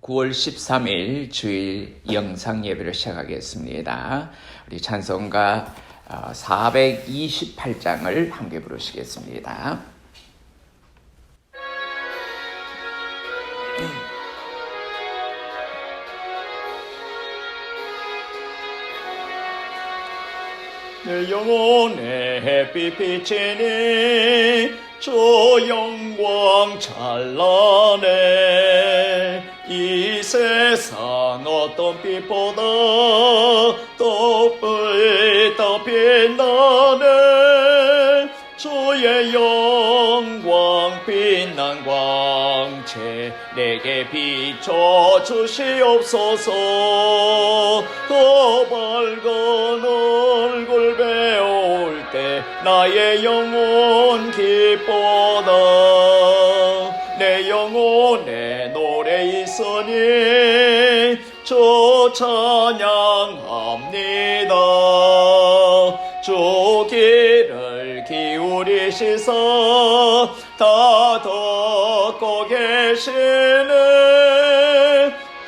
9월 13일 주일 영상 예배를 시작하겠습니다. 우리 찬송가 428장을 함께 부르시겠습니다. 내 영혼의 햇빛 비치니 주 영광 찬란해. 이 세상 어떤 빛보다 더 빛나네. 주의 영광 빛난 광채 내게 비춰 주시옵소서. 더 밝은 얼굴 배울 때 나의 영혼 기뻐다. 내 영혼에 노래 있으니 주 찬양합니다. 주 귀를 기울이시사 다 듣고 계시네.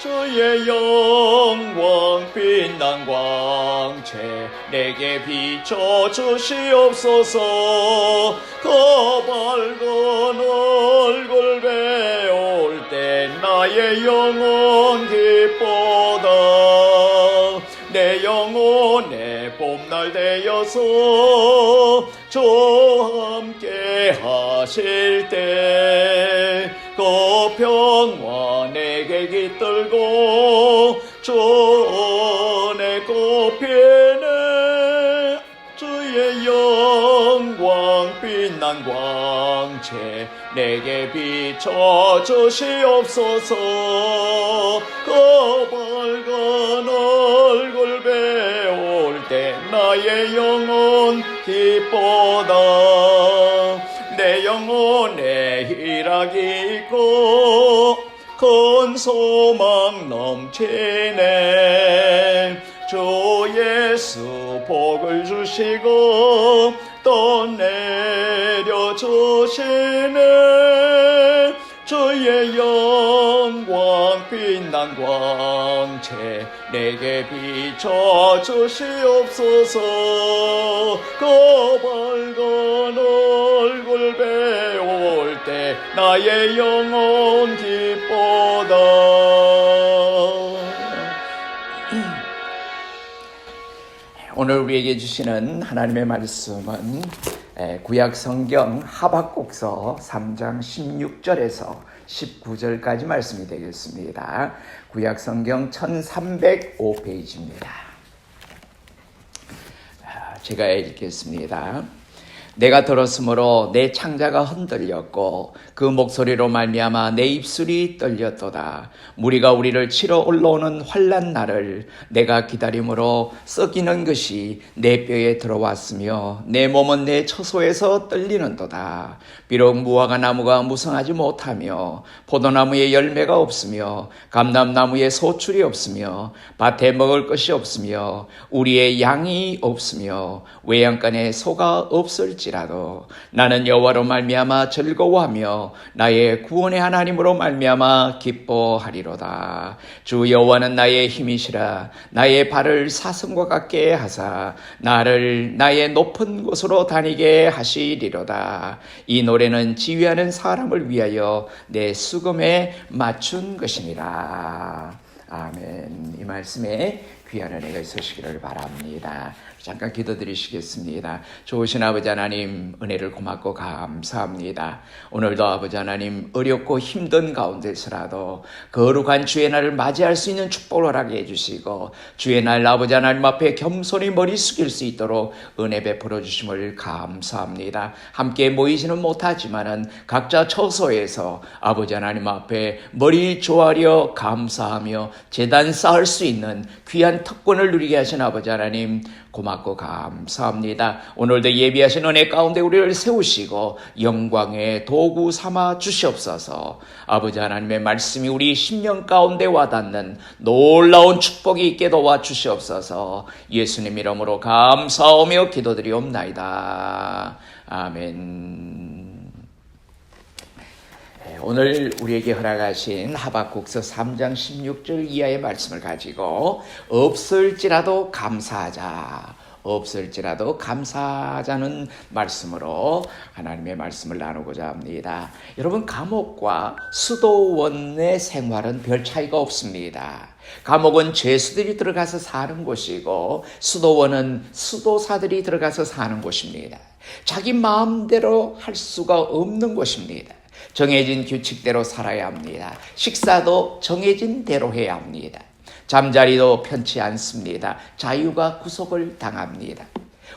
주의 영광 빛난 광채 내게 비춰 주시옵소서. 그 밝은 얼굴 배울 때 나의 영혼 기뻐다. 내 영혼의 봄날 되어서 주와 함께 하실 때 그 평화 내게 깃들고 주 은혜 꽃피네. 주의 영광 빛난 광채 내게 비춰 주시옵소서. 그 밝은 얼굴 배울 때 나의 영혼 기뻐다. 내 영혼에 희락이 있고 큰 소망 넘치네. 주 예수 복을 주시고 또 내려주시네. 주의 영광 빛난 광채 내게 비춰 주시옵소서. 그 밝은 얼굴 배울 때 나의 영혼 기뻐다. 오늘 우리에게 주시는 하나님의 말씀은 구약 성경 하박국서 3장 16절에서 19절까지 말씀이 되겠습니다. 구약 성경 1305페이지입니다. 제가 읽겠습니다. 내가 들었으므로 내 창자가 흔들렸고 그 목소리로 말미암아 내 입술이 떨렸도다. 무리가 우리를 치러 올라오는 환난 날을 내가 기다림으로 썩이는 것이 내 뼈에 들어왔으며 내 몸은 내 처소에서 떨리는도다. 비록 무화과 나무가 무성하지 못하며 포도나무에 열매가 없으며 감람나무에 소출이 없으며 밭에 먹을 것이 없으며 우리의 양이 없으며 외양간에 소가 없을지라도 나는 여호와로 말미암아 즐거워하며 나의 구원의 하나님으로 말미암아 기뻐하리로다. 주 여호와는 나의 힘이시라. 나의 발을 사슴과 같게 하사 나를 나의 높은 곳으로 다니게 하시리로다. 이 노래는 지휘하는 사람을 위하여 내 수금에 맞춘 것이니라. 아멘. 이 말씀에 귀한 은혜가 있으시기를 바랍니다. 잠깐 기도드리시겠습니다. 좋으신 아버지 하나님, 은혜를 고맙고 감사합니다. 오늘도 아버지 하나님, 어렵고 힘든 가운데서라도 거룩한 주의 날을 맞이할 수 있는 축복을 허락해 해주시고 주의 날 아버지 하나님 앞에 겸손히 머리 숙일 수 있도록 은혜 베풀어 주심을 감사합니다. 함께 모이지는 못하지만은 각자 처소에서 아버지 하나님 앞에 머리 조아려 감사하며 제단 쌓을 수 있는 귀한 특권을 누리게 하신 아버지 하나님, 고맙고 감사합니다. 오늘도 예비하신 은혜 가운데 우리를 세우시고 영광의 도구 삼아 주시옵소서. 아버지 하나님의 말씀이 우리 심령 가운데 와닿는 놀라운 축복이 있게 도와주시옵소서. 예수님 이름으로 감사하며 기도드리옵나이다. 아멘. 오늘 우리에게 허락하신 하박국서 3장 16절 이하의 말씀을 가지고 없을지라도 감사하자는 말씀으로 하나님의 말씀을 나누고자 합니다. 여러분, 감옥과 수도원의 생활은 별 차이가 없습니다. 감옥은 죄수들이 들어가서 사는 곳이고 수도원은 수도사들이 들어가서 사는 곳입니다. 자기 마음대로 할 수가 없는 곳입니다. 정해진 규칙대로 살아야 합니다. 식사도 정해진 대로 해야 합니다. 잠자리도 편치 않습니다. 자유가 구속을 당합니다.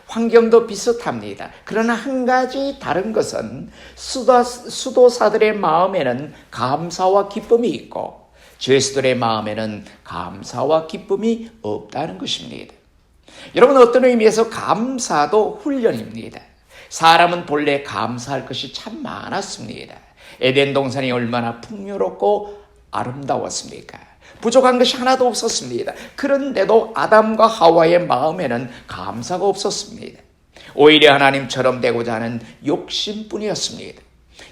환경도 비슷합니다. 그러나 한 가지 다른 것은 수도사들의 마음에는 감사와 기쁨이 있고 죄수들의 마음에는 감사와 기쁨이 없다는 것입니다. 여러분, 어떤 의미에서 감사도 훈련입니다. 사람은 본래 감사할 것이 참 많았습니다. 에덴 동산이 얼마나 풍요롭고 아름다웠습니까? 부족한 것이 하나도 없었습니다. 그런데도 아담과 하와의 마음에는 감사가 없었습니다. 오히려 하나님처럼 되고자 하는 욕심뿐이었습니다.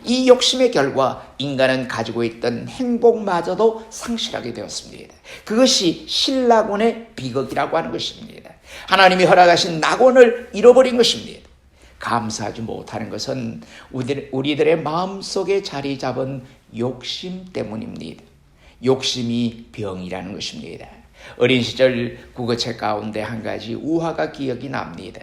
이 욕심의 결과 인간은 가지고 있던 행복마저도 상실하게 되었습니다. 그것이 신라곤의 비극이라고 하는 것입니다. 하나님이 허락하신 낙원을 잃어버린 것입니다. 감사하지 못하는 것은 우리들의 마음속에 자리 잡은 욕심 때문입니다. 욕심이 병이라는 것입니다. 어린 시절 국어책 가운데 한 가지 우화가 기억이 납니다.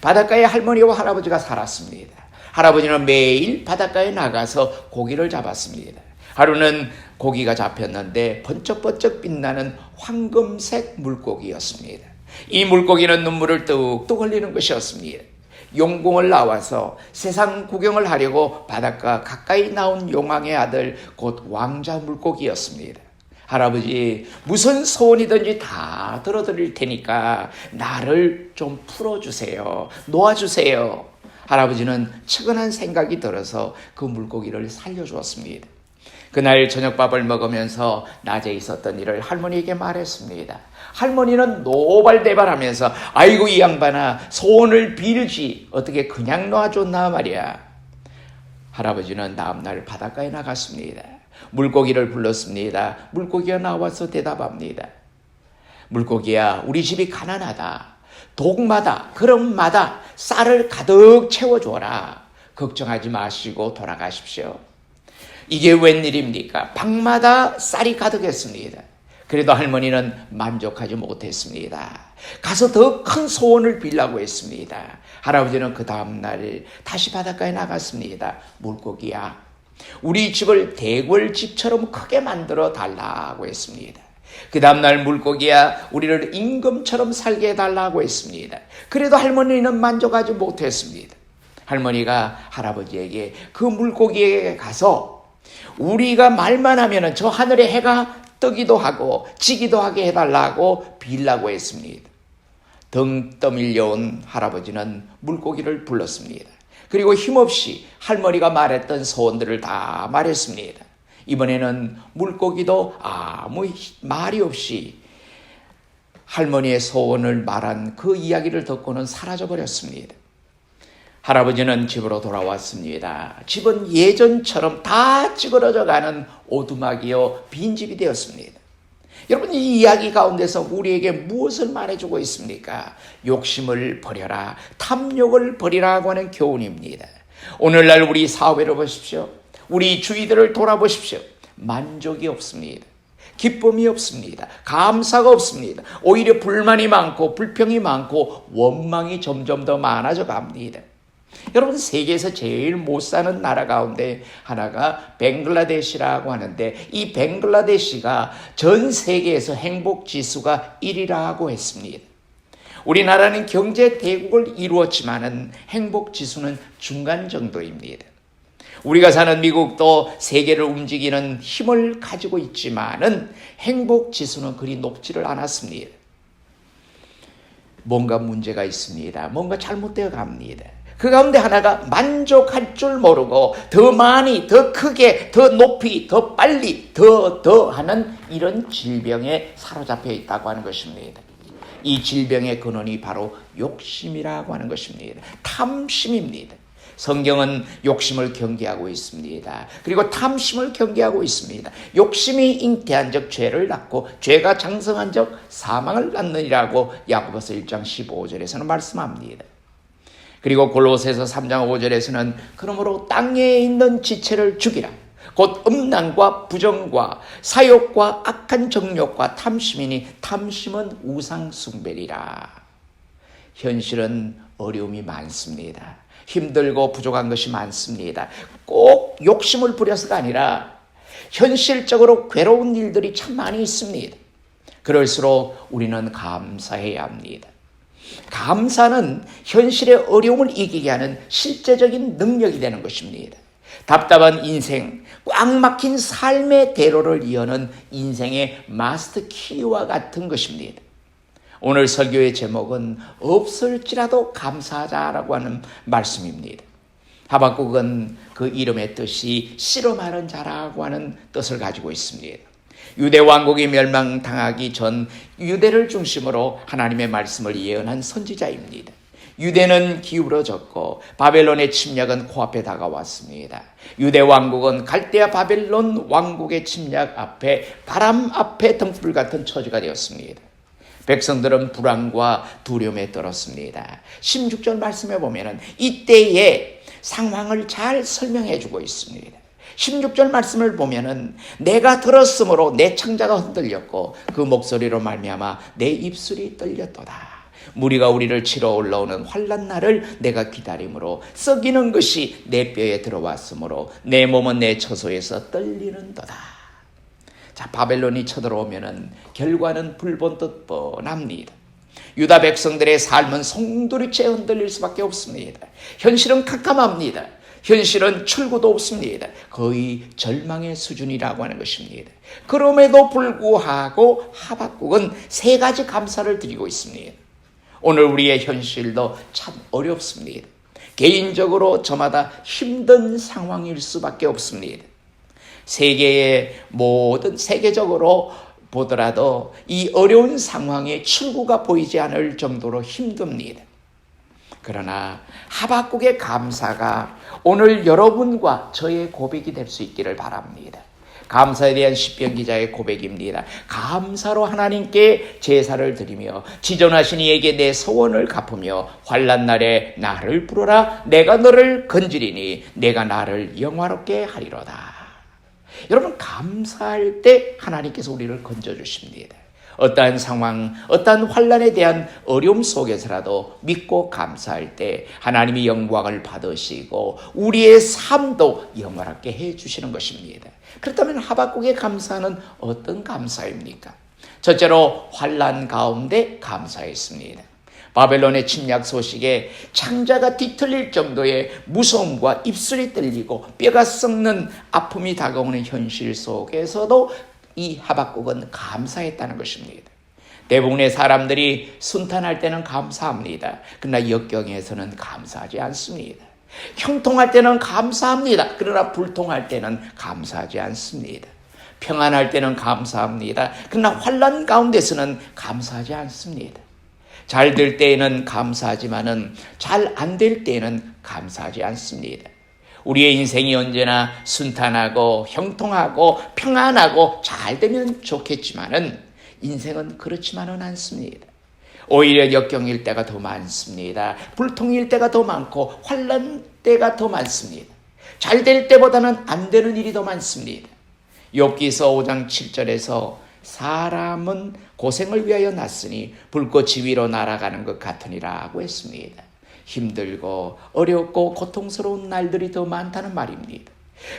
바닷가에 할머니와 할아버지가 살았습니다. 할아버지는 매일 바닷가에 나가서 고기를 잡았습니다. 하루는 고기가 잡혔는데 번쩍번쩍 빛나는 황금색 물고기였습니다. 이 물고기는 눈물을 뚝뚝 흘리는 것이었습니다. 용궁을 나와서 세상 구경을 하려고 바닷가 가까이 나온 용왕의 아들 곧 왕자 물고기였습니다. 할아버지, 무슨 소원이든지 다 들어드릴 테니까 나를 좀 풀어주세요. 놓아주세요. 할아버지는 측은한 생각이 들어서 그 물고기를 살려주었습니다. 그날 저녁밥을 먹으면서 낮에 있었던 일을 할머니에게 말했습니다. 할머니는 노발대발하면서 아이고 이 양반아, 소원을 빌지 어떻게 그냥 놔줬나 말이야. 할아버지는 다음날 바닷가에 나갔습니다. 물고기를 불렀습니다. 물고기가 나와서 대답합니다. 물고기야, 우리 집이 가난하다. 독마다 그릇마다 쌀을 가득 채워줘라. 걱정하지 마시고 돌아가십시오. 이게 웬일입니까? 방마다 쌀이 가득했습니다. 그래도 할머니는 만족하지 못했습니다. 가서 더 큰 소원을 빌라고 했습니다. 할아버지는 그 다음날 다시 바닷가에 나갔습니다. 물고기야, 우리 집을 대궐집처럼 크게 만들어 달라고 했습니다. 그 다음날 물고기야, 우리를 임금처럼 살게 해달라고 했습니다. 그래도 할머니는 만족하지 못했습니다. 할머니가 할아버지에게 그 물고기에게 가서 우리가 말만 하면 저 하늘에 해가 뜨기도 하고 지기도 하게 해달라고 빌라고 했습니다. 등 떠밀려온 할아버지는 물고기를 불렀습니다. 그리고 힘없이 할머니가 말했던 소원들을 다 말했습니다. 이번에는 물고기도 아무 말이 없이 할머니의 소원을 말한 그 이야기를 듣고는 사라져버렸습니다. 할아버지는 집으로 돌아왔습니다. 집은 예전처럼 다 찌그러져가는 오두막이요 빈집이 되었습니다. 여러분, 이 이야기 가운데서 우리에게 무엇을 말해주고 있습니까? 욕심을 버려라, 탐욕을 버리라고 하는 교훈입니다. 오늘날 우리 사회를 보십시오. 우리 주위들을 돌아보십시오. 만족이 없습니다. 기쁨이 없습니다. 감사가 없습니다. 오히려 불만이 많고 불평이 많고 원망이 점점 더 많아져 갑니다. 여러분, 세계에서 제일 못 사는 나라 가운데 하나가 벵글라데시라고 하는데, 이 벵글라데시가 전 세계에서 행복지수가 1위라고 했습니다. 우리나라는 경제 대국을 이루었지만은 행복지수는 중간 정도입니다. 우리가 사는 미국도 세계를 움직이는 힘을 가지고 있지만은 행복지수는 그리 높지를 않았습니다. 뭔가 문제가 있습니다. 뭔가 잘못되어 갑니다. 그 가운데 하나가 만족할 줄 모르고 더 많이, 더 크게, 더 높이, 더 빨리, 더 하는 이런 질병에 사로잡혀 있다고 하는 것입니다. 이 질병의 근원이 바로 욕심이라고 하는 것입니다. 탐심입니다. 성경은 욕심을 경계하고 있습니다. 그리고 탐심을 경계하고 있습니다. 욕심이 잉태한 적 죄를 낳고 죄가 장성한 적 사망을 낳느니라고 야고보서 1장 15절에서는 말씀합니다. 그리고 골로새서 3장 5절에서는 그러므로 땅에 있는 지체를 죽이라. 곧 음란과 부정과 사욕과 악한 정욕과 탐심이니 탐심은 우상 숭배리라. 현실은 어려움이 많습니다. 힘들고 부족한 것이 많습니다. 꼭 욕심을 부려서가 아니라 현실적으로 괴로운 일들이 참 많이 있습니다. 그럴수록 우리는 감사해야 합니다. 감사는 현실의 어려움을 이기게 하는 실제적인 능력이 되는 것입니다. 답답한 인생, 꽉 막힌 삶의 대로를 이어는 인생의 마스터 키와 같은 것입니다. 오늘 설교의 제목은 없을지라도 감사하자라고 하는 말씀입니다. 하박국은 그 이름의 뜻이 씨름하는 자라고 하는 뜻을 가지고 있습니다. 유대 왕국이 멸망당하기 전 유대를 중심으로 하나님의 말씀을 예언한 선지자입니다. 유대는 기울어졌고 바벨론의 침략은 코앞에 다가왔습니다. 유대 왕국은 갈대아 바벨론 왕국의 침략 앞에 바람 앞에 등불 같은 처지가 되었습니다. 백성들은 불안과 두려움에 떨었습니다. 16절 말씀에 보면 이때의 상황을 잘 설명해 주고 있습니다. 16절 말씀을 보면은 내가 들었으므로 내 창자가 흔들렸고 그 목소리로 말미암아 내 입술이 떨렸도다. 무리가 우리를 치러 올라오는 환난 날을 내가 기다림으로 썩이는 것이 내 뼈에 들어왔으므로 내 몸은 내 처소에서 떨리는도다. 자, 바벨론이 쳐들어오면은 결과는 불본듯 뻔합니다. 유다 백성들의 삶은 송두리째 흔들릴 수밖에 없습니다. 현실은 캄캄합니다. 현실은 출구도 없습니다. 거의 절망의 수준이라고 하는 것입니다. 그럼에도 불구하고 하박국은 세 가지 감사를 드리고 있습니다. 오늘 우리의 현실도 참 어렵습니다. 개인적으로 저마다 힘든 상황일 수밖에 없습니다. 세계적으로 보더라도 이 어려운 상황에 출구가 보이지 않을 정도로 힘듭니다. 그러나 하박국의 감사가 오늘 여러분과 저의 고백이 될 수 있기를 바랍니다. 감사에 대한 시편 기자의 고백입니다. 감사로 하나님께 제사를 드리며 지존하신 이에게 내 소원을 갚으며 환난 날에 나를 부르라. 내가 너를 건지리니 내가 나를 영화롭게 하리로다. 여러분, 감사할 때 하나님께서 우리를 건져주십니다. 어떠한 상황, 어떠한 환난에 대한 어려움 속에서라도 믿고 감사할 때 하나님이 영광을 받으시고 우리의 삶도 영원하게 해주시는 것입니다. 그렇다면 하박국의 감사는 어떤 감사입니까? 첫째로 환난 가운데 감사했습니다. 바벨론의 침략 소식에 창자가 뒤틀릴 정도의 무서움과 입술이 떨리고 뼈가 썩는 아픔이 다가오는 현실 속에서도 이 하박국은 감사했다는 것입니다. 대부분의 사람들이 순탄할 때는 감사합니다. 그러나 역경에서는 감사하지 않습니다. 형통할 때는 감사합니다. 그러나 불통할 때는 감사하지 않습니다. 평안할 때는 감사합니다. 그러나 환난 가운데서는 감사하지 않습니다. 잘 될 때에는 감사하지만은 잘 안 될 때에는 감사하지 않습니다. 우리의 인생이 언제나 순탄하고 형통하고 평안하고 잘 되면 좋겠지만은 인생은 그렇지만은 않습니다. 오히려 역경일 때가 더 많습니다. 불통일 때가 더 많고 환난 때가 더 많습니다. 잘 될 때보다는 안 되는 일이 더 많습니다. 욥기서 5장 7절에서 사람은 고생을 위하여 났으니 불꽃이 위로 날아가는 것 같으니라고 했습니다. 힘들고 어렵고 고통스러운 날들이 더 많다는 말입니다.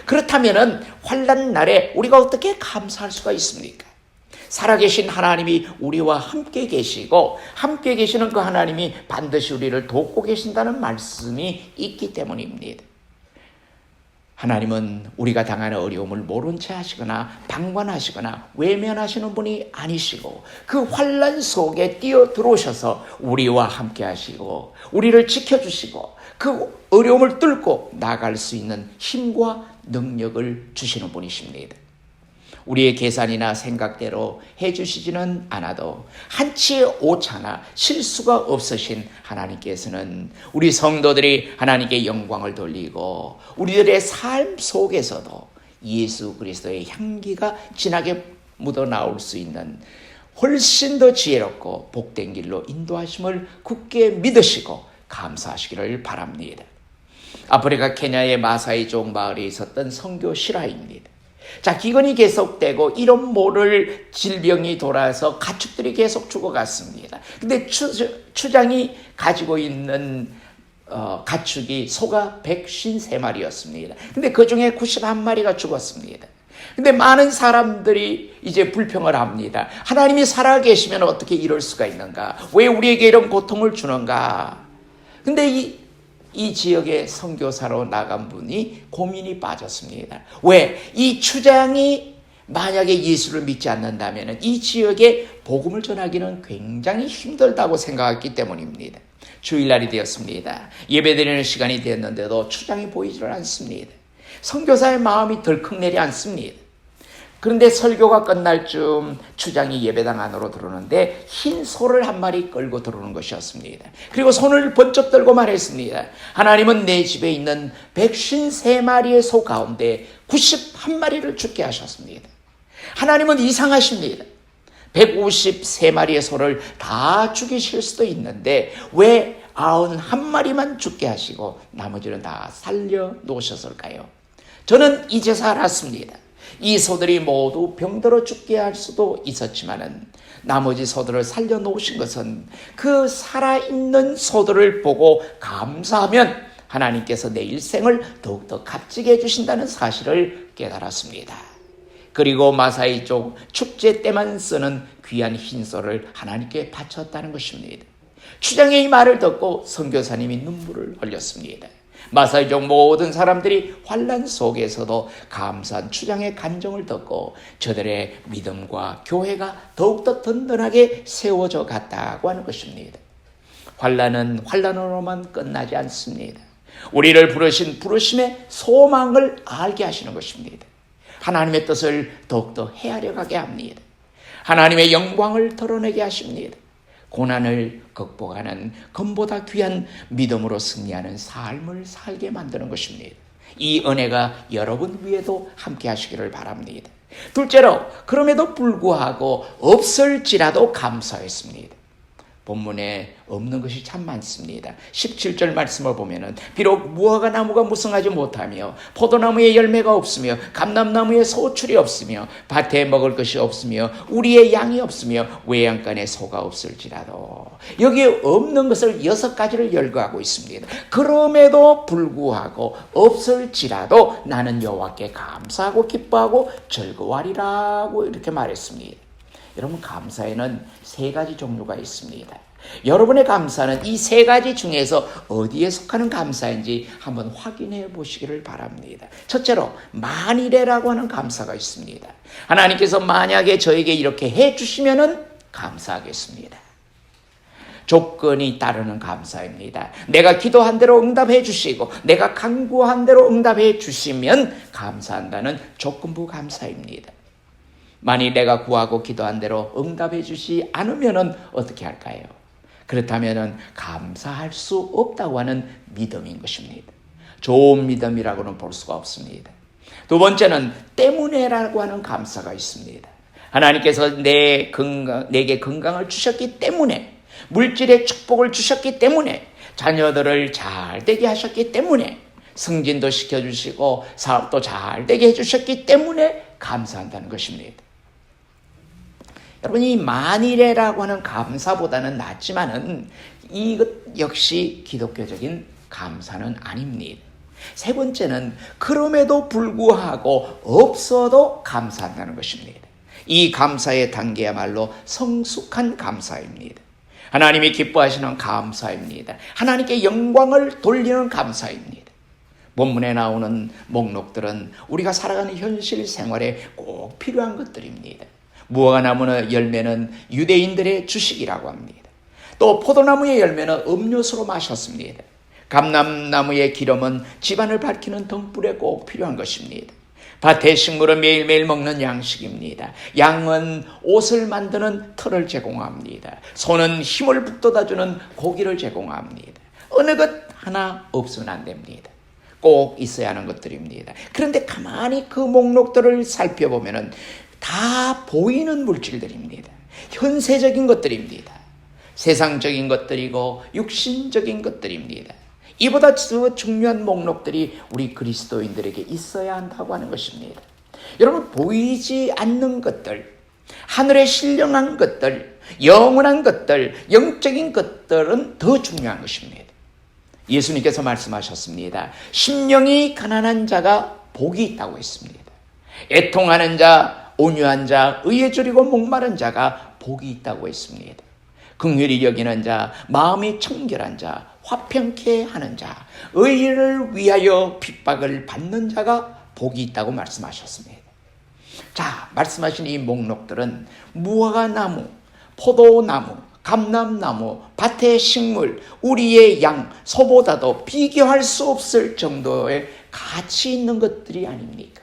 그렇다면 환난 날에 우리가 어떻게 감사할 수가 있습니까? 살아계신 하나님이 우리와 함께 계시고 함께 계시는 그 하나님이 반드시 우리를 돕고 계신다는 말씀이 있기 때문입니다. 하나님은 우리가 당하는 어려움을 모른 채 하시거나 방관하시거나 외면하시는 분이 아니시고 그 환난 속에 뛰어 들어오셔서 우리와 함께 하시고 우리를 지켜주시고 그 어려움을 뚫고 나갈 수 있는 힘과 능력을 주시는 분이십니다. 우리의 계산이나 생각대로 해주시지는 않아도 한치의 오차나 실수가 없으신 하나님께서는 우리 성도들이 하나님께 영광을 돌리고 우리들의 삶 속에서도 예수 그리스도의 향기가 진하게 묻어나올 수 있는 훨씬 더 지혜롭고 복된 길로 인도하심을 굳게 믿으시고 감사하시기를 바랍니다. 아프리카 케냐의 마사이족 마을에 있었던 선교 실화입니다. 자, 기근이 계속되고 이름 모를 질병이 돌아서 가축들이 계속 죽어갔습니다. 근데 추장이 가지고 있는 가축이 소가 153마리였습니다. 근데 그 중에 91마리가 죽었습니다. 근데 많은 사람들이 이제 불평을 합니다. 하나님이 살아계시면 어떻게 이럴 수가 있는가? 왜 우리에게 이런 고통을 주는가? 근데 이 지역에 선교사로 나간 분이 고민이 빠졌습니다. 왜? 이 추장이 만약에 예수를 믿지 않는다면 이 지역에 복음을 전하기는 굉장히 힘들다고 생각했기 때문입니다. 주일날이 되었습니다. 예배드리는 시간이 되었는데도 추장이 보이지를 않습니다. 선교사의 마음이 덜컥 내지 않습니다. 그런데 설교가 끝날 즈음 추장이 예배당 안으로 들어오는데 흰 소를 한 마리 끌고 들어오는 것이었습니다. 그리고 손을 번쩍 들고 말했습니다. 하나님은 내 집에 있는 153마리의 소 가운데 91마리를 죽게 하셨습니다. 하나님은 이상하십니다. 153마리의 소를 다 죽이실 수도 있는데 왜 91마리만 죽게 하시고 나머지는 다 살려 놓으셨을까요? 저는 이제서 알았습니다. 이 소들이 모두 병들어 죽게 할 수도 있었지만은 나머지 소들을 살려 놓으신 것은 그 살아있는 소들을 보고 감사하면 하나님께서 내 일생을 더욱더 값지게 해주신다는 사실을 깨달았습니다. 그리고 마사이 쪽 축제 때만 쓰는 귀한 흰소를 하나님께 바쳤다는 것입니다. 추장의 이 말을 듣고 선교사님이 눈물을 흘렸습니다. 마사이족 모든 사람들이 환난 속에서도 감사한 추장의 간정을 듣고 저들의 믿음과 교회가 더욱더 든든하게 세워져 갔다고 하는 것입니다. 환난은 환난으로만 끝나지 않습니다. 우리를 부르신 부르심의 소망을 알게 하시는 것입니다. 하나님의 뜻을 더욱더 헤아려 가게 합니다. 하나님의 영광을 드러내게 하십니다. 고난을 극복하는 금보다 귀한 믿음으로 승리하는 삶을 살게 만드는 것입니다. 이 은혜가 여러분 위에도 함께 하시기를 바랍니다. 둘째로, 그럼에도 불구하고 없을지라도 감사했습니다. 본문에 없는 것이 참 많습니다. 17절 말씀을 보면은 비록 무화과 나무가 무성하지 못하며 포도나무에 열매가 없으며 감람나무에 소출이 없으며 밭에 먹을 것이 없으며 우리의 양이 없으며 외양간에 소가 없을지라도, 여기 없는 것을 6가지를 열거하고 있습니다. 그럼에도 불구하고 없을지라도 나는 여호와께 감사하고 기뻐하고 즐거워하리라고 이렇게 말했습니다. 여러분, 감사에는 3가지 종류가 있습니다. 여러분의 감사는 이 3가지 중에서 어디에 속하는 감사인지 한번 확인해 보시기를 바랍니다. 첫째로, 만일에라고 하는 감사가 있습니다. 하나님께서 만약에 저에게 이렇게 해주시면은 감사하겠습니다. 조건이 따르는 감사입니다. 내가 기도한 대로 응답해 주시고 내가 간구한 대로 응답해 주시면 감사한다는 조건부 감사입니다. 만일 내가 구하고 기도한 대로 응답해 주시 않으면 어떻게 할까요? 그렇다면 감사할 수 없다고 하는 믿음인 것입니다. 좋은 믿음이라고는 볼 수가 없습니다. 두 번째는 때문에라고 하는 감사가 있습니다. 하나님께서 내게 건강을 주셨기 때문에, 물질의 축복을 주셨기 때문에, 자녀들을 잘 되게 하셨기 때문에, 승진도 시켜주시고 사업도 잘 되게 해주셨기 때문에 감사한다는 것입니다. 여러분, 이 만일에라고 하는 감사보다는 낫지만은 이것 역시 기독교적인 감사는 아닙니다. 세 번째는 그럼에도 불구하고 없어도 감사한다는 것입니다. 이 감사의 단계야말로 성숙한 감사입니다. 하나님이 기뻐하시는 감사입니다. 하나님께 영광을 돌리는 감사입니다. 본문에 나오는 목록들은 우리가 살아가는 현실 생활에 꼭 필요한 것들입니다. 무화과나무의 열매는 유대인들의 주식이라고 합니다. 또 포도나무의 열매는 음료수로 마셨습니다. 감람나무의 기름은 집안을 밝히는 등불에 꼭 필요한 것입니다. 밭의 식물은 매일매일 먹는 양식입니다. 양은 옷을 만드는 털을 제공합니다. 소는 힘을 북돋아주는 고기를 제공합니다. 어느 것 하나 없으면 안 됩니다. 꼭 있어야 하는 것들입니다. 그런데 가만히 그 목록들을 살펴보면 다 보이는 물질들입니다. 현세적인 것들입니다. 세상적인 것들이고 육신적인 것들입니다. 이보다 더 중요한 목록들이 우리 그리스도인들에게 있어야 한다고 하는 것입니다. 여러분, 보이지 않는 것들, 하늘에 신령한 것들, 영원한 것들, 영적인 것들은 더 중요한 것입니다. 예수님께서 말씀하셨습니다. 심령이 가난한 자가 복이 있다고 했습니다. 애통하는 자, 온유한 자, 의에 줄이고 목마른 자가 복이 있다고 했습니다. 긍휼히 여기는 자, 마음이 청결한 자, 화평케 하는 자, 의를 위하여 핍박을 받는 자가 복이 있다고 말씀하셨습니다. 자, 말씀하신 이 목록들은 무화과나무, 포도나무, 감람나무, 밭의 식물, 우리의 양, 소보다도 비교할 수 없을 정도의 가치 있는 것들이 아닙니까?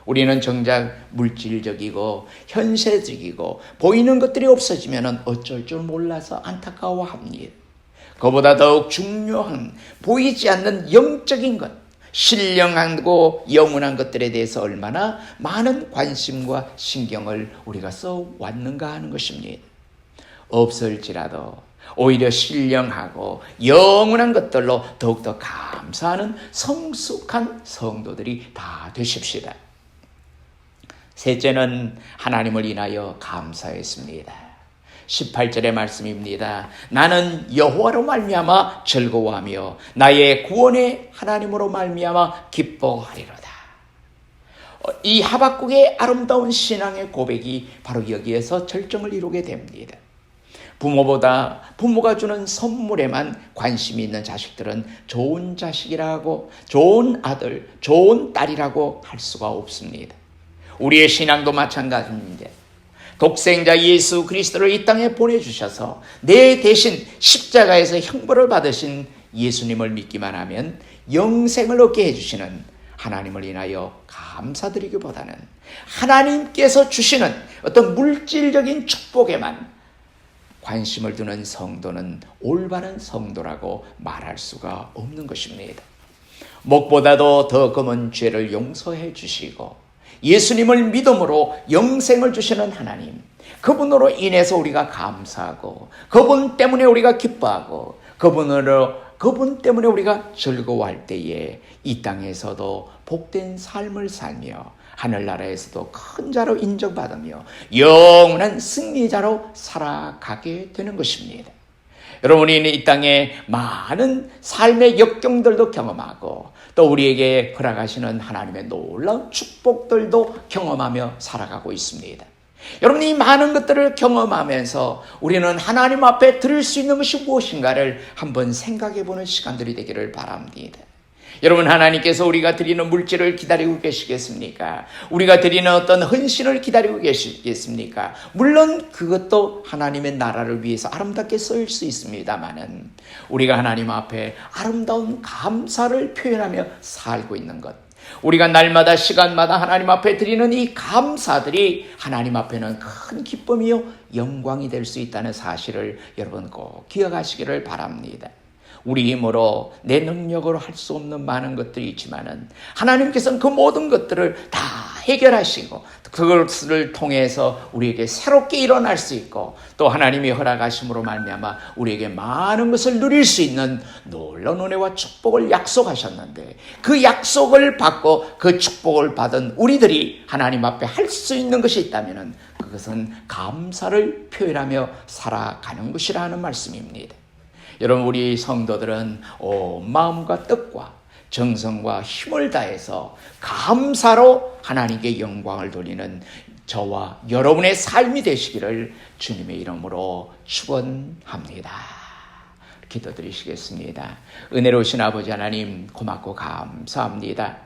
우리는 정작 물질적이고 현세적이고 보이는 것들이 없어지면 어쩔 줄 몰라서 안타까워합니다. 그보다 더욱 중요한 보이지 않는 영적인 것, 신령하고 영원한 것들에 대해서 얼마나 많은 관심과 신경을 우리가 써왔는가 하는 것입니다. 없을지라도 오히려 신령하고 영원한 것들로 더욱더 감사하는 성숙한 성도들이 다 되십시다. 셋째는 하나님을 인하여 감사했습니다. 18절의 말씀입니다. 나는 여호와로 말미암아 즐거워하며 나의 구원의 하나님으로 말미암아 기뻐하리로다. 이 하박국의 아름다운 신앙의 고백이 바로 여기에서 절정을 이루게 됩니다. 부모보다 부모가 주는 선물에만 관심이 있는 자식들은 좋은 자식이라고, 좋은 아들, 좋은 딸이라고 할 수가 없습니다. 우리의 신앙도 마찬가지입니다. 독생자 예수 그리스도를 이 땅에 보내주셔서 내 대신 십자가에서 형벌을 받으신 예수님을 믿기만 하면 영생을 얻게 해주시는 하나님을 인하여 감사드리기보다는 하나님께서 주시는 어떤 물질적인 축복에만 관심을 두는 성도는 올바른 성도라고 말할 수가 없는 것입니다. 목보다도 더 검은 죄를 용서해 주시고 예수님을 믿음으로 영생을 주시는 하나님, 그분으로 인해서 우리가 감사하고 그분 때문에 우리가 기뻐하고 그분 때문에 우리가 즐거워할 때에 이 땅에서도 복된 삶을 살며 하늘나라에서도 큰 자로 인정받으며 영원한 승리자로 살아가게 되는 것입니다. 여러분이 이 땅에 많은 삶의 역경들도 경험하고 또 우리에게 허락하시는 하나님의 놀라운 축복들도 경험하며 살아가고 있습니다. 여러분이 많은 것들을 경험하면서 우리는 하나님 앞에 드릴 수 있는 것이 무엇인가를 한번 생각해보는 시간들이 되기를 바랍니다. 여러분, 하나님께서 우리가 드리는 물질을 기다리고 계시겠습니까? 우리가 드리는 어떤 헌신을 기다리고 계시겠습니까? 물론 그것도 하나님의 나라를 위해서 아름답게 쓰일 수 있습니다만은 우리가 하나님 앞에 아름다운 감사를 표현하며 살고 있는 것, 우리가 날마다 시간마다 하나님 앞에 드리는 이 감사들이 하나님 앞에는 큰 기쁨이요 영광이 될 수 있다는 사실을 여러분 꼭 기억하시기를 바랍니다. 우리 힘으로 내 능력으로 할 수 없는 많은 것들이 있지만은 하나님께서는 그 모든 것들을 다 해결하시고 그것을 통해서 우리에게 새롭게 일어날 수 있고 또 하나님이 허락하심으로 말미암아 우리에게 많은 것을 누릴 수 있는 놀라운 은혜와 축복을 약속하셨는데 그 약속을 받고 그 축복을 받은 우리들이 하나님 앞에 할 수 있는 것이 있다면은 그것은 감사를 표현하며 살아가는 것이라는 말씀입니다. 여러분, 우리 성도들은 온 마음과 뜻과 정성과 힘을 다해서 감사로 하나님께 영광을 돌리는 저와 여러분의 삶이 되시기를 주님의 이름으로 축원합니다. 기도드리시겠습니다. 은혜로우신 아버지 하나님, 고맙고 감사합니다.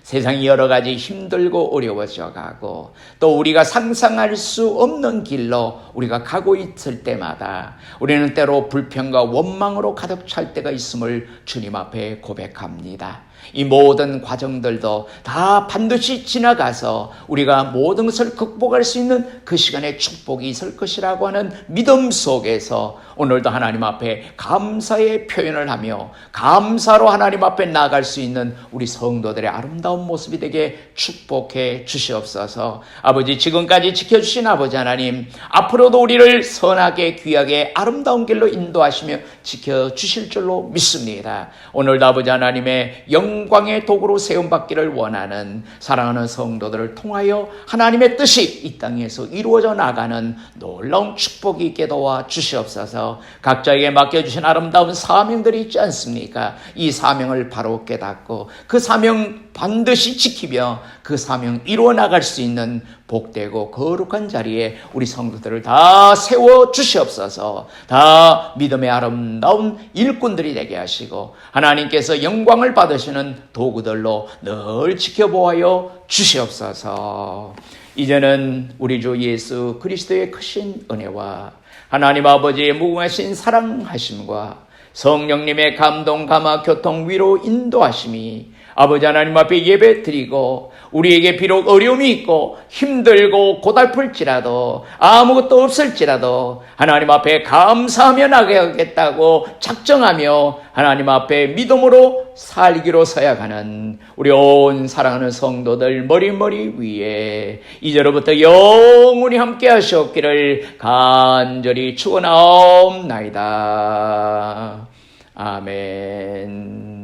세상이 여러 가지 힘들고 어려워져 가고 또 우리가 상상할 수 없는 길로 우리가 가고 있을 때마다 우리는 때로 불평과 원망으로 가득 찰 때가 있음을 주님 앞에 고백합니다. 이 모든 과정들도 다 반드시 지나가서 우리가 모든 것을 극복할 수 있는 그 시간에 축복이 있을 것이라고 하는 믿음 속에서 오늘도 하나님 앞에 감사의 표현을 하며 감사로 하나님 앞에 나아갈 수 있는 우리 성도들의 아름다운 모습이 되게 축복해 주시옵소서. 아버지, 지금까지 지켜주신 아버지 하나님, 앞으로도 우리를 선하게 귀하게 아름다운 길로 인도하시며 지켜주실 줄로 믿습니다. 오늘도 아버지 하나님의 영광의 도구로 세움받기를 원하는 사랑하는 성도들을 통하여 하나님의 뜻이 이 땅에서 이루어져 나가는 놀라운 축복이 있게 도와 주시옵소서. 각자에게 맡겨주신 아름다운 사명들이 있지 않습니까? 이 사명을 바로 깨닫고 그 사명 반드시 지키며 그 사명 이루어 나갈 수 있는 복되고 거룩한 자리에 우리 성도들을 다 세워 주시옵소서. 다 믿음의 아름다운 일꾼들이 되게 하시고 하나님께서 영광을 받으시는 도구들로 늘 지켜보아여 주시옵소서. 이제는 우리 주 예수 그리스도의 크신 은혜와 하나님 아버지의 무궁하신 사랑하심과 성령님의 감동, 감화, 교통, 위로, 인도하심이 아버지 하나님 앞에 예배 드리고 우리에게 비록 어려움이 있고 힘들고 고달플지라도 아무것도 없을지라도 하나님 앞에 감사하며 나가겠다고 작정하며 하나님 앞에 믿음으로 살기로 서약하는 우리 온 사랑하는 성도들 머리 위에 이제로부터 영원히 함께 하시옵기를 간절히 축원하옵나이다. 아멘.